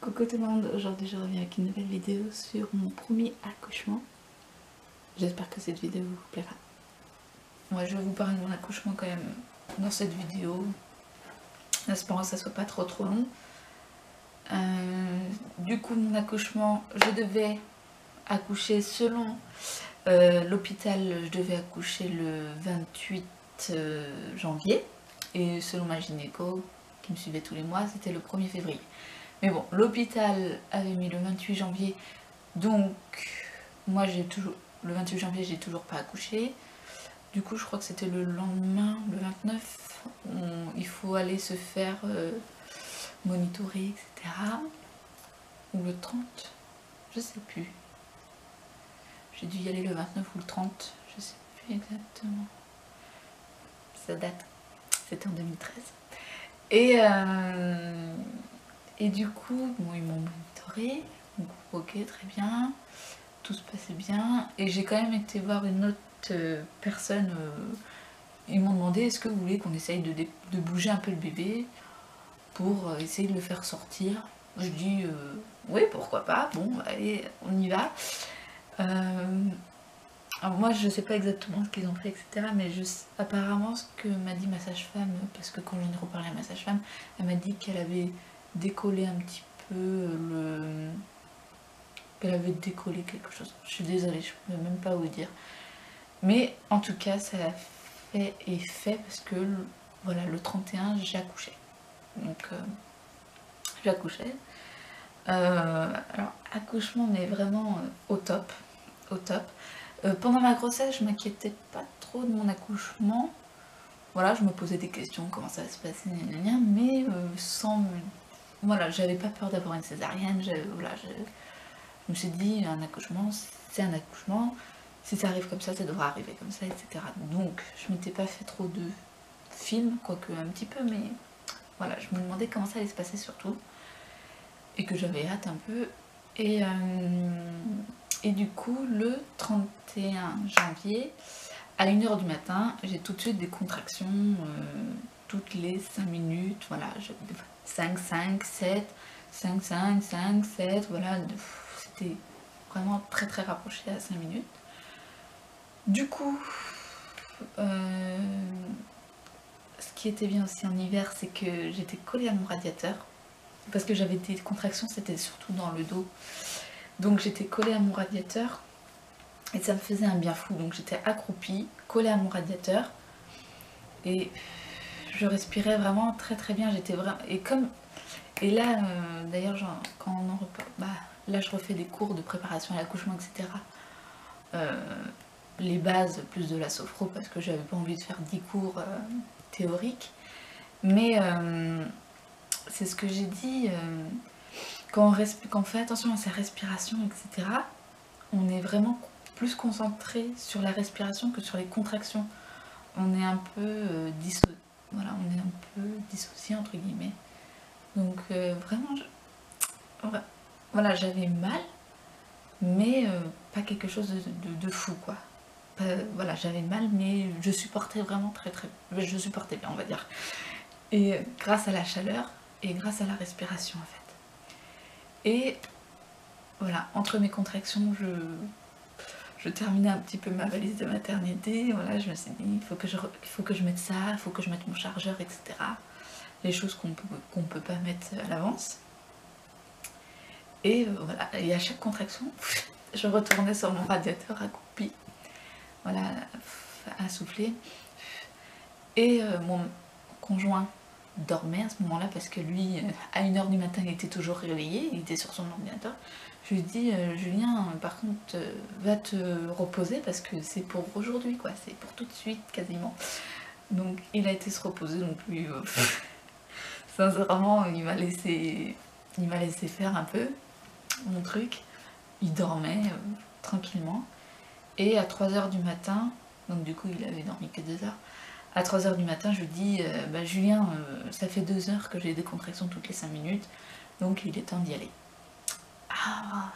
Coucou tout le monde, aujourd'hui je reviens avec une nouvelle vidéo sur mon premier accouchement. J'espère que cette vidéo vous plaira. Moi je vais vous parler de mon accouchement quand même dans cette vidéo, en espérant que ça soit pas trop long. Du coup mon accouchement, je devais accoucher selon l'hôpital, je devais accoucher le 28 janvier et selon ma gynéco qui me suivait tous les mois c'était le 1er février. Mais bon, l'hôpital avait mis le 28 janvier, donc moi j'ai toujours, le 28 janvier j'ai toujours pas accouché. Du coup je crois que c'était le lendemain, le 29, il faut aller se faire monitorer, etc. Ou le 30, je sais plus. J'ai dû y aller le 29 ou le 30, je sais plus exactement. Ça date, c'était en 2013. Et du coup, bon, ils m'ont monitoré, donc ok, très bien, tout se passait bien. Et j'ai quand même été voir une autre personne, ils m'ont demandé est-ce que vous voulez qu'on essaye de bouger un peu le bébé pour essayer de le faire sortir. Je dis oui, pourquoi pas, bon, allez, on y va. Alors moi je sais pas exactement ce qu'ils ont fait, etc. Mais apparemment ce que m'a dit ma sage-femme, parce que quand j'en ai reparlé à ma sage-femme, elle m'a dit qu'elle avait décollé un petit peu qu'elle avait décollé quelque chose. Je suis désolée, je ne peux même pas vous dire. Mais en tout cas ça a fait et fait parce que voilà, le 31 j'ai accouché. Donc j'ai accouché. Alors accouchement mais vraiment au top. Au top. Pendant ma grossesse, je m'inquiétais pas trop de mon accouchement. Voilà, je me posais des questions, comment ça va se passer, mais sans... Voilà, j'avais pas peur d'avoir une césarienne. Voilà, je me suis dit, un accouchement, c'est un accouchement. Si ça arrive comme ça devra arriver comme ça, etc. Donc, je m'étais pas fait trop de films, quoique un petit peu, mais voilà, je me demandais comment ça allait se passer surtout. Et que j'avais hâte un peu. Et du coup, le 31 janvier, à 1 h du matin, j'ai tout de suite des contractions toutes les 5 minutes. Voilà, 5, 5, 7, 5, 5, 5, 7. Voilà, c'était vraiment très rapproché à 5 minutes. Du coup, ce qui était bien aussi en hiver, c'est que j'étais collée à mon radiateur. Parce que j'avais des contractions, c'était surtout dans le dos. Donc j'étais collée à mon radiateur et ça me faisait un bien fou. Donc j'étais accroupie, collée à mon radiateur et je respirais vraiment très bien. J'étais vraiment... Et là, d'ailleurs, quand on en reparle, là je refais des cours de préparation à l'accouchement, etc. Les bases plus de la sophro parce que j'avais pas envie de faire 10 cours théoriques. Mais c'est ce que j'ai dit, quand on fait attention à sa respiration, etc., on est vraiment plus concentré sur la respiration que sur les contractions. On est un peu dissocié entre guillemets. Donc vraiment, voilà, j'avais mal, mais pas quelque chose de fou quoi. Voilà, j'avais mal, mais je supportais vraiment je supportais bien, on va dire. Et grâce à la chaleur et grâce à la respiration en fait. Et voilà, entre mes contractions, je terminais un petit peu ma valise de maternité. Voilà, je me suis dit, il faut que je mette ça, il faut que je mette mon chargeur, etc. Les choses qu'on peut pas mettre à l'avance. Et voilà, et à chaque contraction, je retournais sur mon radiateur accroupi. Voilà, à souffler. Et mon conjoint dormait à ce moment-là parce que lui, à 1 h du matin, il était toujours réveillé, il était sur son ordinateur. Je lui dis, Julien, par contre, va te reposer parce que c'est pour aujourd'hui, quoi, c'est pour tout de suite, quasiment. Donc il a été se reposer, donc lui, sincèrement, il m'a laissé faire un peu mon truc. Il dormait tranquillement. Et à 3 h du matin, donc du coup il avait dormi que 2 heures, à 3 h du matin, je dis Julien, ça fait 2 heures que j'ai des contractions toutes les 5 minutes, donc il est temps d'y aller. Ah,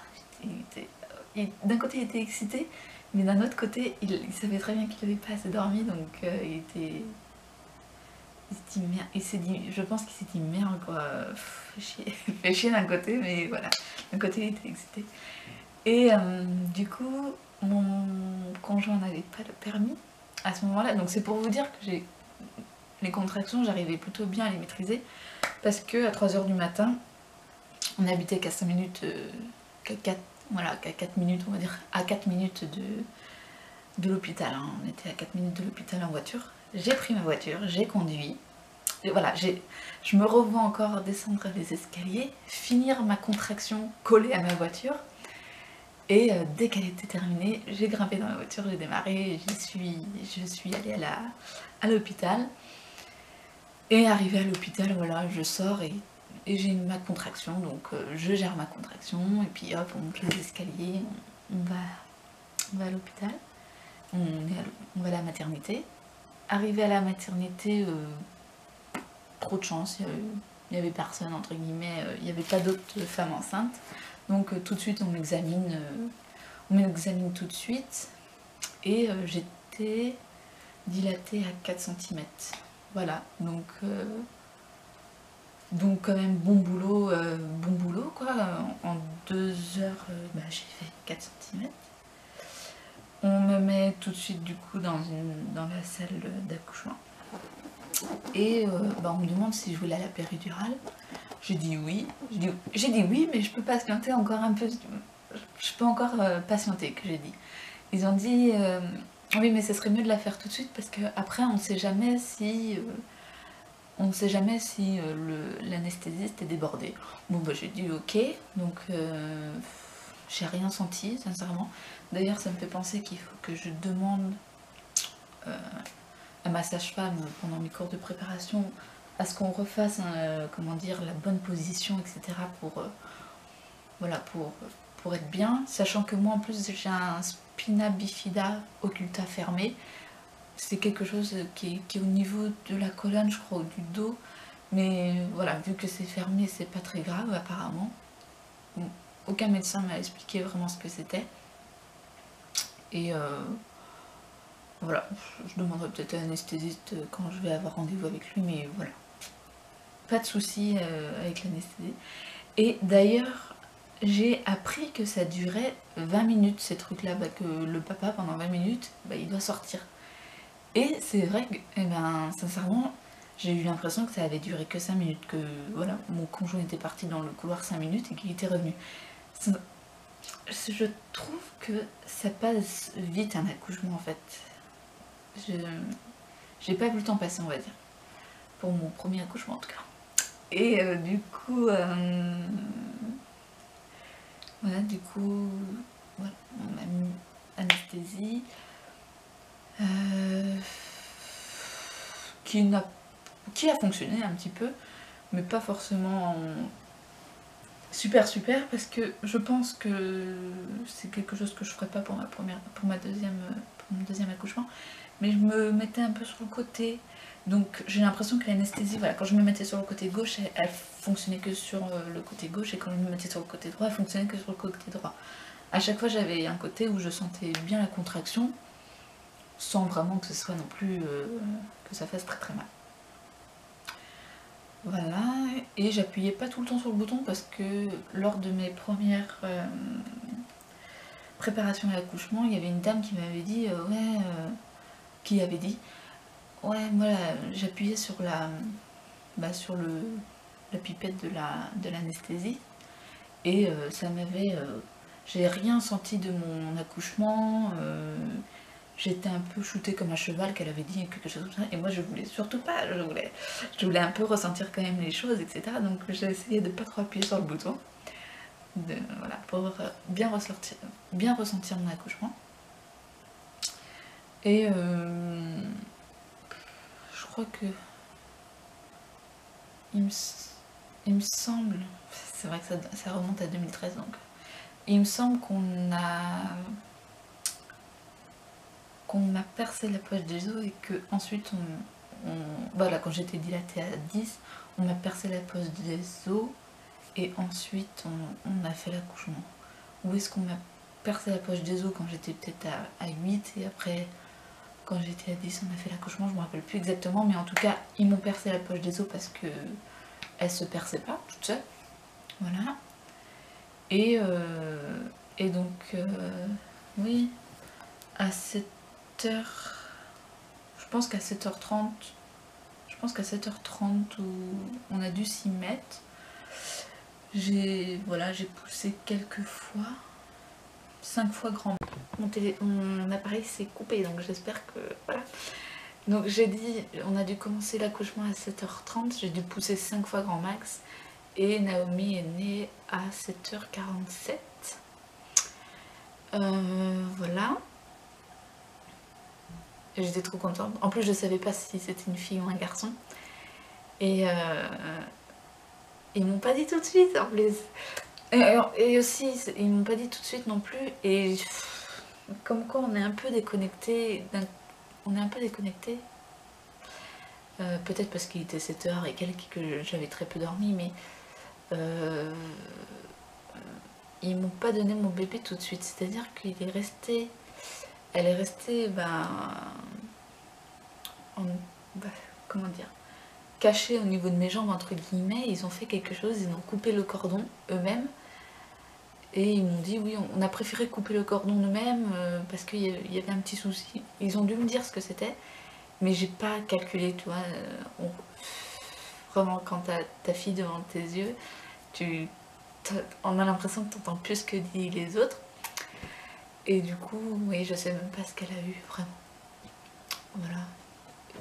d'un côté il était excité, mais d'un autre côté il savait très bien qu'il n'avait pas assez dormi, donc il était il s'est dit, je pense qu'il s'est dit merde quoi, fait chier d'un côté, mais voilà, d'un côté il était excité. Et du coup, mon conjoint n'avait pas le permis à ce moment-là, donc c'est pour vous dire que les contractions, j'arrivais plutôt bien à les maîtriser, parce que à 3h du matin, on habitait qu'à 5 minutes, qu'à 4 minutes, on va dire, à 4 minutes de l'hôpital, hein. On était à 4 minutes de l'hôpital en voiture. J'ai pris ma voiture, j'ai conduit, et voilà, je me revois encore descendre les escaliers, finir ma contraction collée à ma voiture, et dès qu'elle était terminée, j'ai grimpé dans la voiture, j'ai démarré, je suis allée à l'hôpital. Et arrivée à l'hôpital, voilà, je sors et j'ai ma contraction, donc je gère ma contraction, et puis hop, on monte les escaliers, on va à l'hôpital, on va à la maternité. Arrivé à la maternité, trop de chance, il n'y avait personne, entre guillemets, il n'y avait pas d'autres femmes enceintes, donc tout de suite on m'examine tout de suite, et j'étais dilatée à 4 cm. Voilà, donc quand même bon boulot quoi, en 2 heures j'ai fait 4 cm. On me met tout de suite du coup dans la salle d'accouchement. Et on me demande si je voulais la péridurale. J'ai dit oui. J'ai dit oui, mais je peux patienter encore un peu. Je peux encore patienter, que j'ai dit. Ils ont dit oui, mais ce serait mieux de la faire tout de suite parce qu'après on ne sait jamais si l'anesthésiste est débordé. Bon j'ai dit ok, donc j'ai rien senti sincèrement. D'ailleurs ça me fait penser qu'il faut que je demande à ma sage-femme pendant mes cours de préparation à ce qu'on refasse comment dire, la bonne position, etc. pour être bien, sachant que moi en plus j'ai un spina bifida occulta fermé. C'est quelque chose qui est au niveau de la colonne, je crois, ou du dos. Mais voilà, vu que c'est fermé, c'est pas très grave apparemment. Bon, aucun médecin m'a expliqué vraiment ce que c'était. Et voilà, je demanderai peut-être à l'anesthésiste quand je vais avoir rendez-vous avec lui, mais voilà. Pas de soucis avec l'anesthésie. Et d'ailleurs, j'ai appris que ça durait 20 minutes, ces trucs-là, que le papa, pendant 20 minutes, il doit sortir. Et c'est vrai que, sincèrement, j'ai eu l'impression que ça avait duré que 5 minutes, que voilà, mon conjoint était parti dans le couloir 5 minutes et qu'il était revenu. Je trouve que ça passe vite un accouchement en fait. J'ai pas vu le temps passer, on va dire. Pour mon premier accouchement en tout cas. Et du coup, voilà, voilà, on m'a mis anesthésie. Qui a fonctionné un petit peu, mais pas forcément super parce que je pense que c'est quelque chose que je ferais pas pour mon deuxième accouchement, mais je me mettais un peu sur le côté, donc j'ai l'impression que l'anesthésie, voilà, quand je me mettais sur le côté gauche, elle fonctionnait que sur le côté gauche, et quand je me mettais sur le côté droit, elle fonctionnait que sur le côté droit. À chaque fois j'avais un côté où je sentais bien la contraction, sans vraiment que ce soit non plus que ça fasse très mal. Voilà, et j'appuyais pas tout le temps sur le bouton parce que lors de mes premières préparations à l'accouchement, il y avait une dame qui m'avait dit qui avait dit ouais, moi j'appuyais sur la pipette de l'anesthésie, et ça m'avait j'ai rien senti de mon accouchement. J'étais un peu shootée comme un cheval, qu'elle avait dit quelque chose comme ça, et moi je voulais surtout pas, je voulais un peu ressentir quand même les choses, etc. Donc j'ai essayé de pas trop appuyer sur le bouton, voilà, pour bien ressentir mon accouchement. Et je crois que il me semble, c'est vrai que ça remonte à 2013, donc il me semble qu'on m'a percé la poche des os, et que ensuite voilà, quand j'étais dilatée à 10, on m'a percé la poche des os, et ensuite on a fait l'accouchement. Ou est-ce qu'on m'a percé la poche des os quand j'étais peut-être à 8, et après quand j'étais à 10 on a fait l'accouchement, je me rappelle plus exactement, mais en tout cas ils m'ont percé la poche des os parce que elle se perçait pas toute seule, voilà. Et donc oui, à 7h, je pense qu'à 7h30, où on a dû s'y mettre, j'ai poussé quelques fois, 5 fois grand. Mon appareil s'est coupé, donc j'espère que voilà. Donc j'ai dit, on a dû commencer l'accouchement à 7h30, j'ai dû pousser 5 fois grand max, et Naomi est née à 7h47. Voilà. J'étais trop contente. En plus je savais pas si c'était une fille ou un garçon. Et ils m'ont pas dit tout de suite en plus. Et aussi ils m'ont pas dit tout de suite non plus. Et comme quoi on est un peu déconnecté. Peut-être parce qu'il était 7h et quelques que j'avais très peu dormi, mais ils m'ont pas donné mon bébé tout de suite. C'est-à-dire qu'il est resté... Elle est restée, comment dire, cachée au niveau de mes jambes, entre guillemets. Ils ont fait quelque chose, ils ont coupé le cordon eux-mêmes. Et ils m'ont dit, oui, on a préféré couper le cordon nous-mêmes parce qu'il y avait un petit souci. Ils ont dû me dire ce que c'était, mais j'ai pas calculé, tu vois. Vraiment, quand t'as ta fille devant tes yeux, on a l'impression que t'entends plus ce que disent les autres. Et du coup, oui, je sais même pas ce qu'elle a eu, vraiment. Voilà.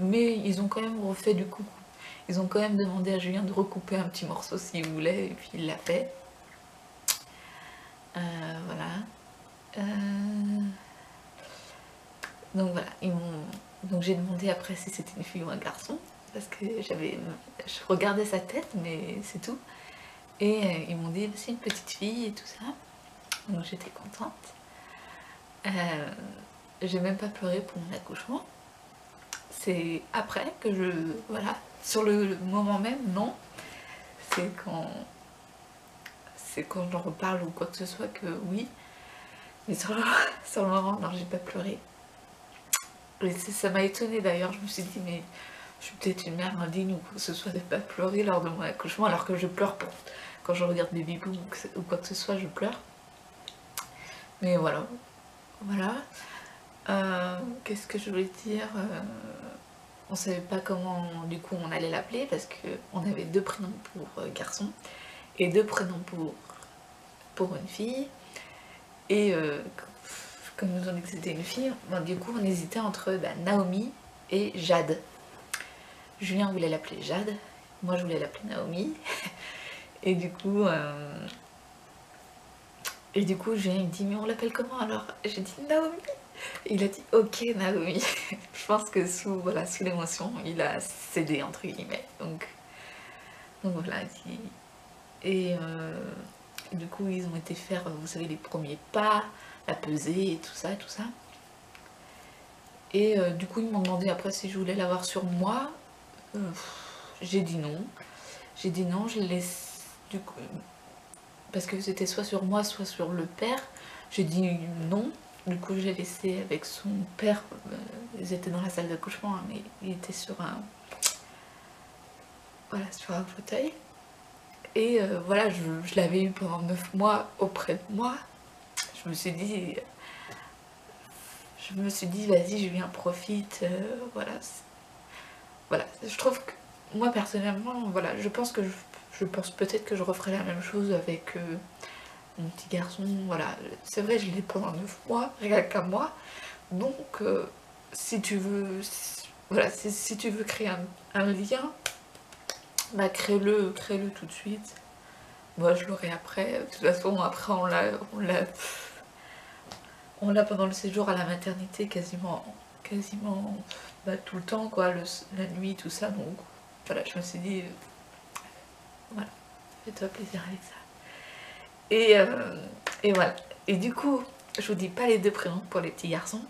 Mais ils ont quand même refait du coup. Ils ont quand même demandé à Julien de recouper un petit morceau s'il voulait, et puis il l'a fait. Voilà. Donc voilà, donc j'ai demandé après si c'était une fille ou un garçon, parce que je regardais sa tête, mais c'est tout. Et ils m'ont dit c'est une petite fille et tout ça. Donc j'étais contente. J'ai même pas pleuré pour mon accouchement. C'est après que voilà, sur le moment même, non. C'est quand j'en reparle ou quoi que ce soit que oui. Mais sur le moment, non, j'ai pas pleuré. Et ça m'a étonnée d'ailleurs, je me suis dit mais je suis peut-être une mère indigne ou quoi que ce soit de pas pleurer lors de mon accouchement, alors que je pleure quand je regarde Baby Boom ou quoi que ce soit, je pleure. Mais voilà. Qu'est-ce que je voulais dire, on savait pas comment du coup on allait l'appeler parce qu'on avait 2 prénoms pour garçon et 2 prénoms pour une fille. Et comme nous ont dit que c'était une fille, du coup on hésitait entre Naomi et Jade. Julien voulait l'appeler Jade, moi je voulais l'appeler Naomi. Et du coup Julien il me dit mais on l'appelle comment alors? J'ai dit Naomi. Et il a dit ok Naomi. Je pense que sous l'émotion il a cédé entre guillemets. Donc voilà. Et du coup ils ont été faire, vous savez, les premiers pas, la pesée et tout ça. Et du coup ils m'ont demandé après si je voulais l'avoir sur moi. J'ai dit non. Je laisse du coup, parce que c'était soit sur moi soit sur le père. J'ai dit non. Du coup j'ai laissé avec son père. Ils étaient dans la salle d'accouchement, mais il était sur un fauteuil. Et voilà, je l'avais eu pendant 9 mois auprès de moi. Je me suis dit vas-y Julien, profite. Voilà, je trouve que moi personnellement, voilà, je pense peut-être que je referai la même chose avec mon petit garçon. Voilà, c'est vrai, je l'ai pendant 9 mois, rien qu'à moi. Donc si tu veux créer un lien, crée-le tout de suite. Moi je l'aurai après. De toute façon après on l'a pendant le séjour à la maternité quasiment tout le temps quoi, la nuit, tout ça. Donc voilà, je me suis dit voilà, fais-toi plaisir avec ça. Et voilà. Et du coup, je vous dis pas les 2 prénoms pour les petits garçons,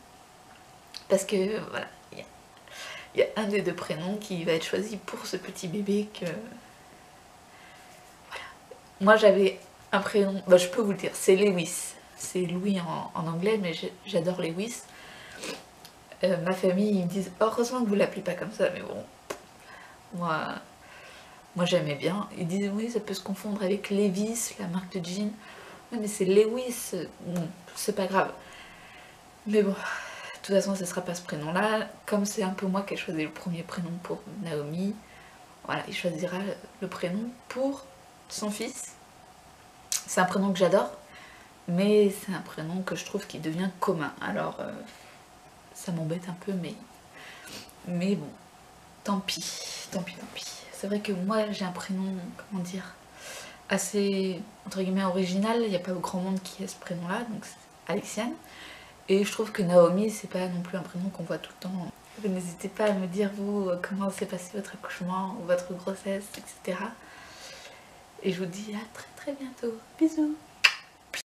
parce que voilà, il y a un des 2 prénoms qui va être choisi pour ce petit bébé que... Voilà. Moi j'avais un prénom, je peux vous le dire, c'est Lewis. C'est Louis en anglais, mais j'adore Lewis. Ma famille ils me disent heureusement que vous l'appelez pas comme ça, mais bon, moi j'aimais bien. Ils disent oui ça peut se confondre avec Levi's, la marque de jean. Oui mais c'est Lewis, bon, c'est pas grave. Mais bon, de toute façon ce sera pas ce prénom là, comme c'est un peu moi qui ai choisi le premier prénom pour Naomi, voilà, il choisira le prénom pour son fils. C'est un prénom que j'adore, mais c'est un prénom que je trouve qui devient commun, alors ça m'embête un peu, mais bon, tant pis, tant pis, tant pis. C'est vrai que moi j'ai un prénom, comment dire, assez entre guillemets original, il n'y a pas grand monde qui a ce prénom là, donc c'est Alexiane. Et je trouve que Naomi c'est pas non plus un prénom qu'on voit tout le temps. N'hésitez pas à me dire vous comment s'est passé votre accouchement, votre grossesse, etc. Et je vous dis à très très bientôt. Bisous.